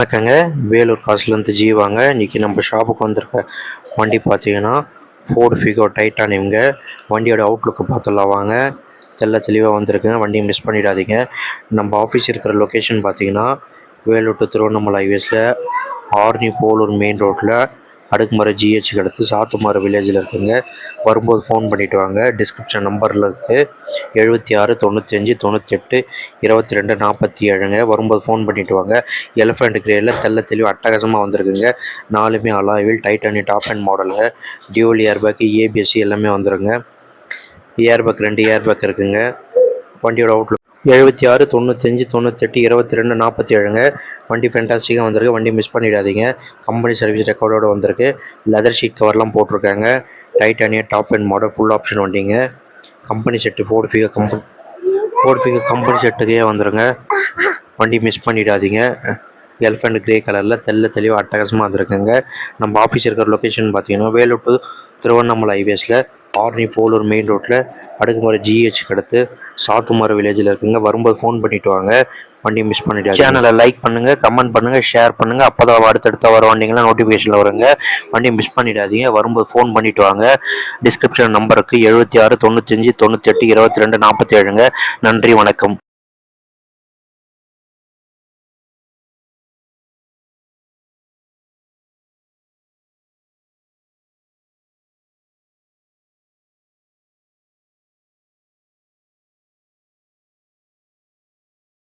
வணக்கங்க. வேலூர் காசுலேருந்து ஜீவாங்க. இன்றைக்கி நம்ம ஷாப்புக்கு வந்திருக்க வண்டி பார்த்தீங்கன்னா ஃபோர்டு ஃபிகோ டைட்டானியம்ங்க. வண்டியோட அவுட்லுக்கு பார்த்துடலாம் வாங்க. தெளிவாக வந்திருக்குங்க. வண்டியை மிஸ் பண்ணிடாதீங்க. நம்ம ஆஃபீஸ் இருக்கிற லொக்கேஷன் பார்த்தீங்கன்னா வேலூர் டு திருவண்ணாமலை ஹைவேஸில் ஆர்னி போலூர் மெயின் ரோட்டில் அடுக்குமறை ஜிஹெச்சுக்கு அடுத்து சாத்துமாறு வில்லேஜில் இருக்குங்க. வரும்போது ஃபோன் பண்ணிவிட்டு வாங்க. டிஸ்கிரிப்ஷன் நம்பரில் இருக்குது 76 95 98 22 47ங்க. வரும்போது ஃபோன் பண்ணிவிட்டு வாங்க. எலிஃபண்ட் கிரேயில் தெளிவு அட்டகாசமாக வந்திருக்குங்க. 4மே அலாயில் டைட்டானியம் டாப் அண்ட் மாடலுங்க. டியூவல் ஏர்பேக் ஏபிஎஸ்சி எல்லாமே வந்துருங்க. ஏர்பேக் 2 ஏர்பேக் இருக்குங்க. வண்டியோட அவுட்லுக் 76 95 98 22 47ங்க. வண்டி ஃபேண்டாஸ்டிக்காக வந்திருக்கு. வண்டி மிஸ் பண்ணிடாதீங்க. கம்பெனி சர்வீஸ் ரெக்கார்டோடு வந்திருக்கு. லெதர் ஷீட் கவர்லாம் போட்டிருக்காங்க. Titanium top and model full option வண்டிங்க. Company set Ford Figo company செட்டுக்கே வந்துருங்க. வண்டி மிஸ் பண்ணிடாதீங்க. எலிஃபண்ட் கிரே கலரில் தெளிவாக அட்டகாசமாக வந்திருக்குங்க. நம்ம ஆஃபீஸ் இருக்கிற லொக்கேஷன் பார்த்தீங்கன்னா வேலூர் டு திருவண்ணாமலை ஹைவேஸில் ஆர்னி போலூர் மெயின் ரோட்டில் அடுக்குமுறை ஜிஹெச்சுக்கு அடுத்து சாத்துமாறு வில்லேஜில் இருக்குங்க. வரும்போது ஃபோன் பண்ணிவிட்டு வாங்க. வண்டி மிஸ் பண்ணிவிட்டு சேனலை லைக் பண்ணுங்கள், கமெண்ட் பண்ணுங்கள், ஷேர் பண்ணுங்கள். அப்போ தான் அடுத்தடுத்த வர வண்டிங்களாம் நோட்டிஃபிகேஷனில் வருங்க. வண்டியை மிஸ் பண்ணிடாதீங்க. வரும்போது ஃபோன் பண்ணிவிட்டு வாங்க. டிஸ்கிரிப்ஷன் நம்பருக்கு 76 95 98 22 47ங்க. நன்றி, வணக்கம்.